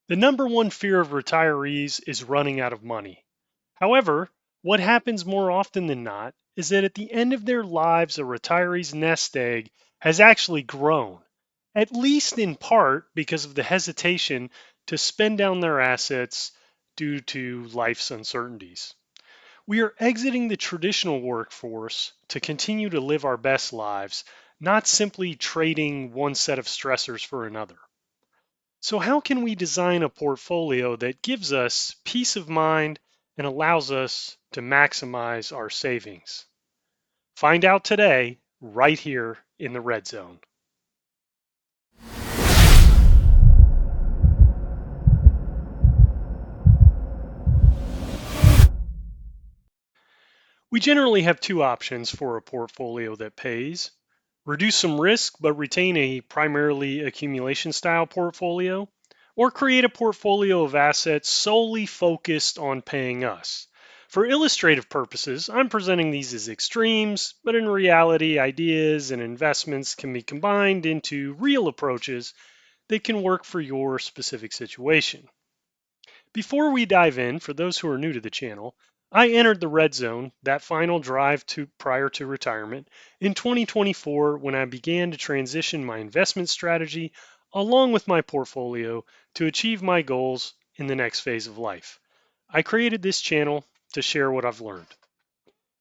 The number one fear of retirees is running out of money. However, what happens more often than not is that at the end of their lives, a retiree's nest egg has actually grown, at least in part because of the hesitation to spend down their assets due to life's uncertainties. We are exiting the traditional workforce to continue to live our best lives, not simply trading one set of stressors for another. So, how can we design a portfolio that gives us peace of mind and allows us to maximize our savings? Find out today, right here in the Red Zone. We generally have two options for a portfolio that pays: reduce some risk but retain a primarily accumulation style portfolio, or create a portfolio of assets solely focused on paying us. For illustrative purposes, I'm presenting these as extremes, but in reality, ideas and investments can be combined into real approaches that can work for your specific situation. Before we dive in, for those who are new to the channel, I entered the red zone, that final drive to prior to retirement, in 2024 when I began to transition my investment strategy along with my portfolio to achieve my goals in the next phase of life. I created this channel to share what I've learned.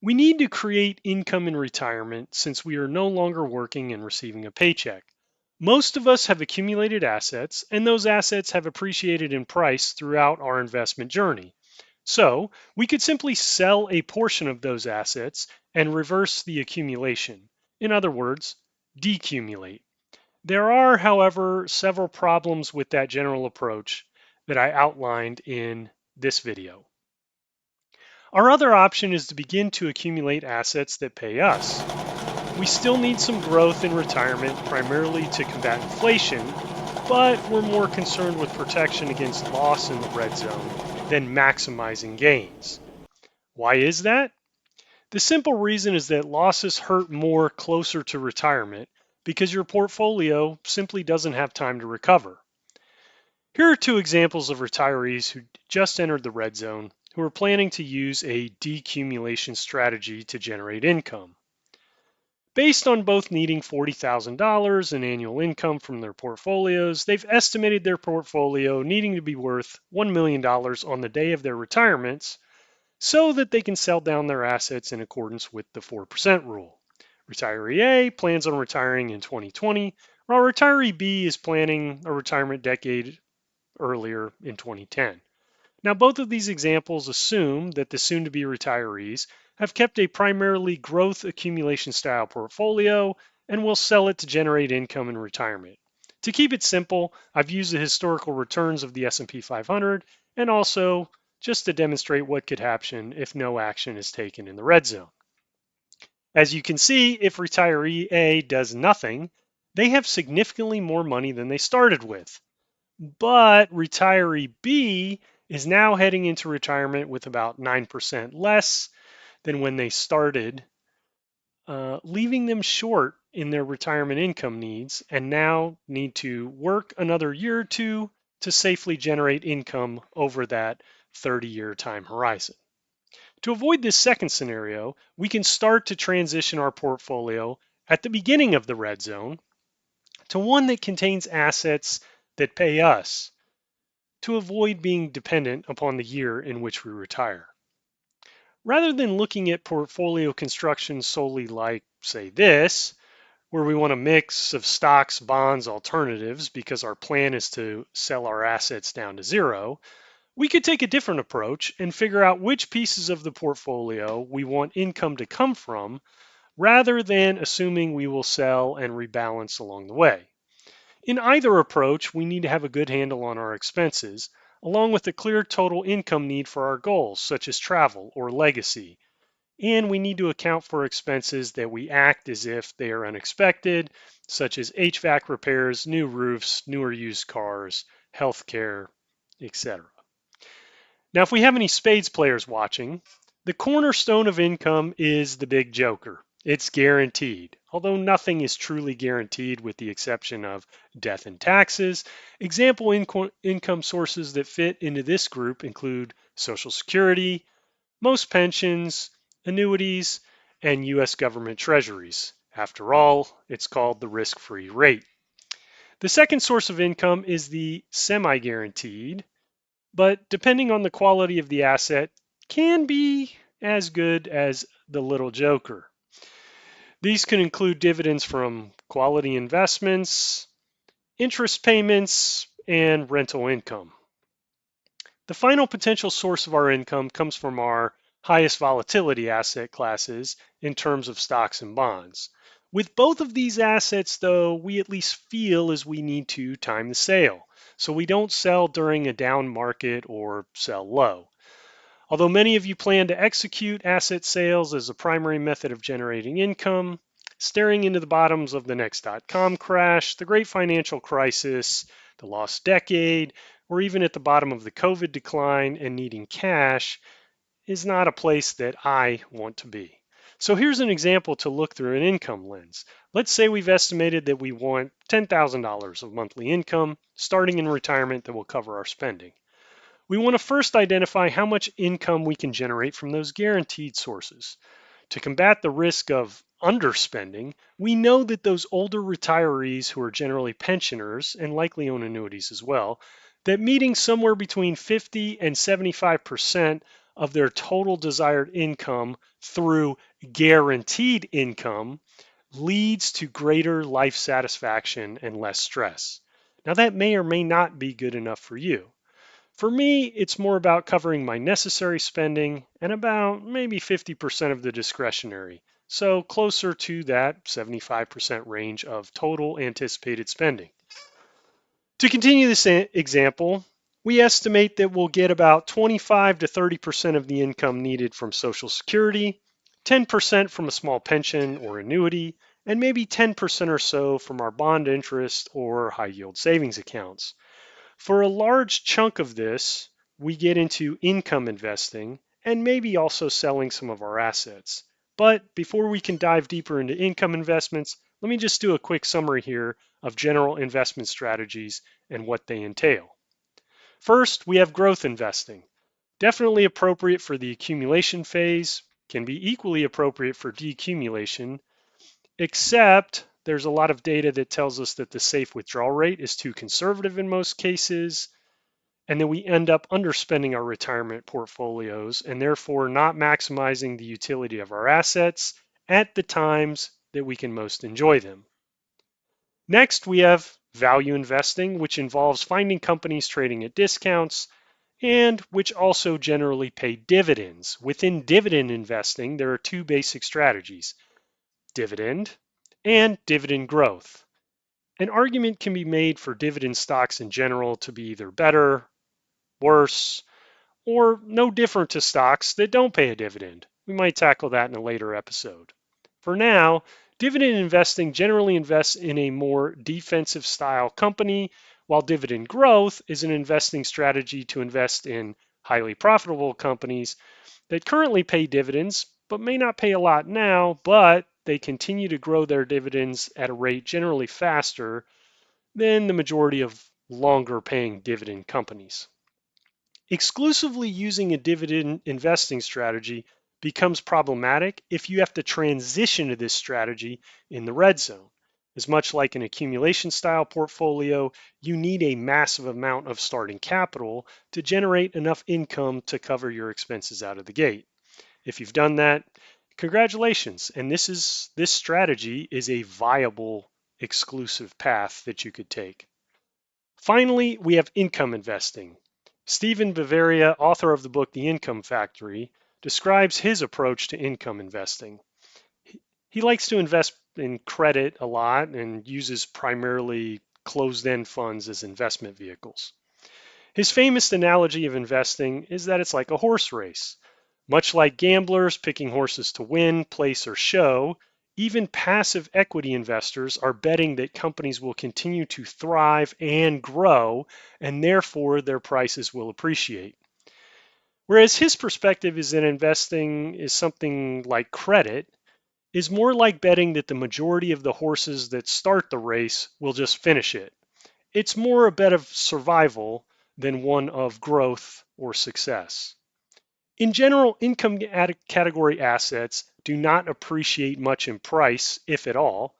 We need to create income in retirement since we are no longer working and receiving a paycheck. Most of us have accumulated assets, and those assets have appreciated in price throughout our investment journey. So, we could simply sell a portion of those assets and reverse the accumulation. In other words, decumulate. There are, however, several problems with that general approach that I outlined in this video. Our other option is to begin to accumulate assets that pay us. We still need some growth in retirement, primarily to combat inflation, but we're more concerned with protection against loss in the red zone than maximizing gains. Why is that? The simple reason is that losses hurt more closer to retirement because your portfolio simply doesn't have time to recover. Here are two examples of retirees who just entered the red zone who are planning to use a decumulation strategy to generate income. Based on both needing $40,000 in annual income from their portfolios, they've estimated their portfolio needing to be worth $1 million on the day of their retirements so that they can sell down their assets in accordance with the 4% rule. Retiree A plans on retiring in 2020, while retiree B is planning a retirement decade earlier in 2010. Now, both of these examples assume that the soon to be retirees have kept a primarily growth accumulation style portfolio and will sell it to generate income in retirement. To keep it simple, I've used the historical returns of the S&P 500 and also just to demonstrate what could happen if no action is taken in the red zone. As you can see, if retiree A does nothing, they have significantly more money than they started with. But retiree B is now heading into retirement with about 9% less than when they started, leaving them short in their retirement income needs and now need to work another year or two to safely generate income over that 30-year time horizon. To avoid this second scenario, we can start to transition our portfolio at the beginning of the red zone to one that contains assets that pay us to avoid being dependent upon the year in which we retire. Rather than looking at portfolio construction solely like, say, this, where we want a mix of stocks, bonds, alternatives because our plan is to sell our assets down to zero, we could take a different approach and figure out which pieces of the portfolio we want income to come from rather than assuming we will sell and rebalance along the way. In either approach, we need to have a good handle on our expenses, along with a clear total income need for our goals, such as travel or legacy. And we need to account for expenses that we act as if they are unexpected, such as HVAC repairs, new roofs, newer used cars, healthcare, etc. Now, if we have any spades players watching, the cornerstone of income is the big joker. It's guaranteed, although nothing is truly guaranteed with the exception of death and taxes. Example income sources that fit into this group include Social Security, most pensions, annuities, and U.S. government treasuries. After all, it's called the risk-free rate. The second source of income is the semi-guaranteed, but depending on the quality of the asset, can be as good as the little joker. These can include dividends from quality investments, interest payments, and rental income. The final potential source of our income comes from our highest volatility asset classes in terms of stocks and bonds. With both of these assets, though, we at least feel as we need to time the sale, so we don't sell during a down market or sell low. Although many of you plan to execute asset sales as a primary method of generating income, staring into the bottoms of the next dot-com crash, the great financial crisis, the lost decade, or even at the bottom of the COVID decline and needing cash is not a place that I want to be. So here's an example to look through an income lens. Let's say we've estimated that we want $10,000 of monthly income starting in retirement that will cover our spending. We want to first identify how much income we can generate from those guaranteed sources. To combat the risk of underspending, we know that those older retirees who are generally pensioners and likely own annuities as well, that meeting somewhere between 50 and 75% of their total desired income through guaranteed income leads to greater life satisfaction and less stress. Now, that may or may not be good enough for you. For me, it's more about covering my necessary spending and about maybe 50% of the discretionary, so closer to that 75% range of total anticipated spending. To continue this example, we estimate that we'll get about 25 to 30% of the income needed from Social Security, 10% from a small pension or annuity, and maybe 10% or so from our bond interest or high yield savings accounts. For a large chunk of this, we get into income investing and maybe also selling some of our assets. But before we can dive deeper into income investments, let me just do a quick summary here of general investment strategies and what they entail. First, we have growth investing. Definitely appropriate for the accumulation phase, can be equally appropriate for decumulation, except there's a lot of data that tells us that the safe withdrawal rate is too conservative in most cases, and then we end up underspending our retirement portfolios and therefore not maximizing the utility of our assets at the times that we can most enjoy them. Next, we have value investing, which involves finding companies trading at discounts and which also generally pay dividends. Within dividend investing, there are two basic strategies: dividend and dividend growth. An argument can be made for dividend stocks in general to be either better, worse, or no different to stocks that don't pay a dividend. We might tackle that in a later episode. For now, dividend investing generally invests in a more defensive style company, while dividend growth is an investing strategy to invest in highly profitable companies that currently pay dividends, but may not pay a lot now, but they continue to grow their dividends at a rate generally faster than the majority of longer paying dividend companies. Exclusively using a dividend investing strategy becomes problematic if you have to transition to this strategy in the red zone. As much like an accumulation style portfolio, you need a massive amount of starting capital to generate enough income to cover your expenses out of the gate. If you've done that, congratulations. And this strategy is a viable exclusive path that you could take. Finally, we have income investing. Stephen Bavaria, author of the book The Income Factory, describes his approach to income investing. He likes to invest in credit a lot and uses primarily closed-end funds as investment vehicles. His famous analogy of investing is that it's like a horse race. Much like gamblers picking horses to win, place, or show, even passive equity investors are betting that companies will continue to thrive and grow, and therefore their prices will appreciate. Whereas his perspective is that investing is something like credit. is more like betting that the majority of the horses that start the race will just finish it. It's more a bet of survival than one of growth or success. In general, income category assets do not appreciate much in price, if at all,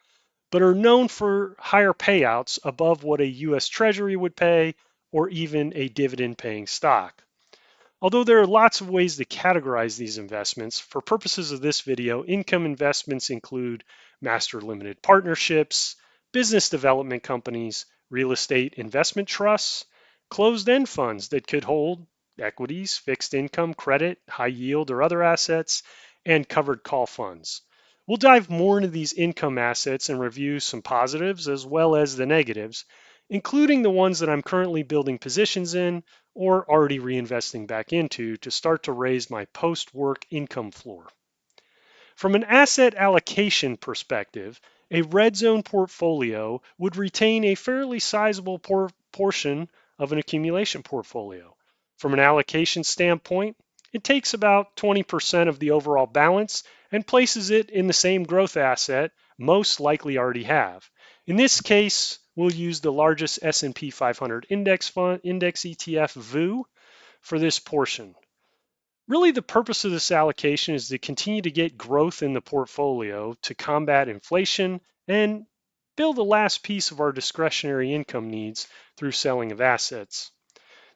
but are known for higher payouts above what a US Treasury would pay or even a dividend paying stock. Although there are lots of ways to categorize these investments, for purposes of this video, income investments include master limited partnerships, business development companies, real estate investment trusts, closed-end funds that could hold equities, fixed income, credit, high yield, or other assets, and covered call funds. We'll dive more into these income assets and review some positives as well as the negatives, including the ones that I'm currently building positions in or already reinvesting back into to start to raise my post-work income floor. From an asset allocation perspective, a red zone portfolio would retain a fairly sizable portion of an accumulation portfolio. From an allocation standpoint, it takes about 20% of the overall balance and places it in the same growth asset most likely already have. In this case, we'll use the largest S&P 500 index ETF VU for this portion. Really, the purpose of this allocation is to continue to get growth in the portfolio to combat inflation and build the last piece of our discretionary income needs through selling of assets.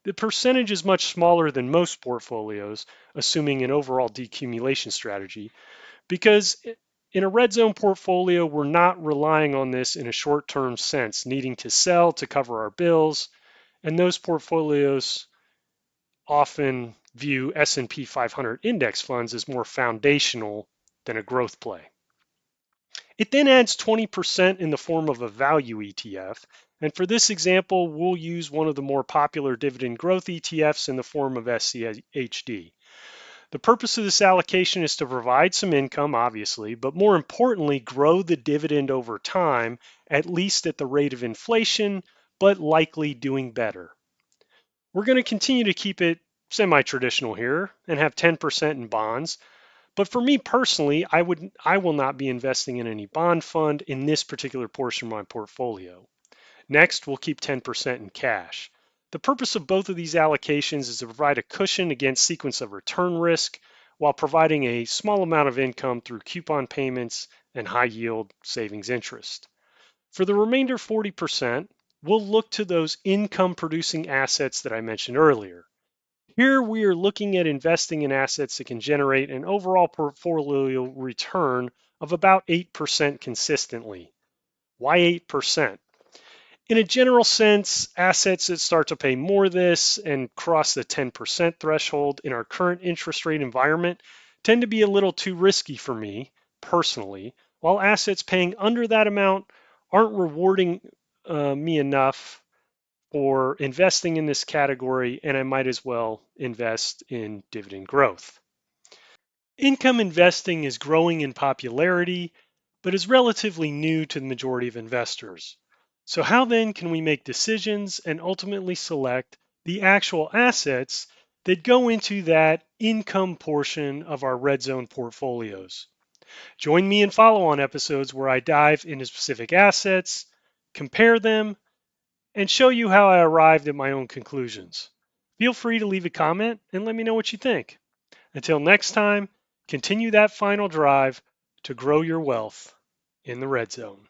The percentage is much smaller than most portfolios, assuming an overall decumulation strategy, because in a red zone portfolio, we're not relying on this in a short-term sense, needing to sell to cover our bills, and those portfolios often view S&P 500 index funds as more foundational than a growth play. It then adds 20% in the form of a value ETF, and for this example, we'll use one of the more popular dividend growth ETFs in the form of SCHD. The purpose of this allocation is to provide some income, obviously, but more importantly, grow the dividend over time, at least at the rate of inflation, but likely doing better. We're going to continue to keep it semi-traditional here and have 10% in bonds. But for me personally, I will not be investing in any bond fund in this particular portion of my portfolio. Next, we'll keep 10% in cash. The purpose of both of these allocations is to provide a cushion against sequence of return risk while providing a small amount of income through coupon payments and high yield savings interest. For the remainder 40%, we'll look to those income producing assets that I mentioned earlier. Here we are looking at investing in assets that can generate an overall portfolio return of about 8% consistently. Why 8%? In a general sense, assets that start to pay more this and cross the 10% threshold in our current interest rate environment tend to be a little too risky for me personally, while assets paying under that amount aren't rewarding me enough for investing in this category, and I might as well invest in dividend growth. Income investing is growing in popularity, but is relatively new to the majority of investors. So how then can we make decisions and ultimately select the actual assets that go into that income portion of our red zone portfolios? Join me in follow-on episodes where I dive into specific assets, compare them, and show you how I arrived at my own conclusions. Feel free to leave a comment and let me know what you think. Until next time, continue that final drive to grow your wealth in the red zone.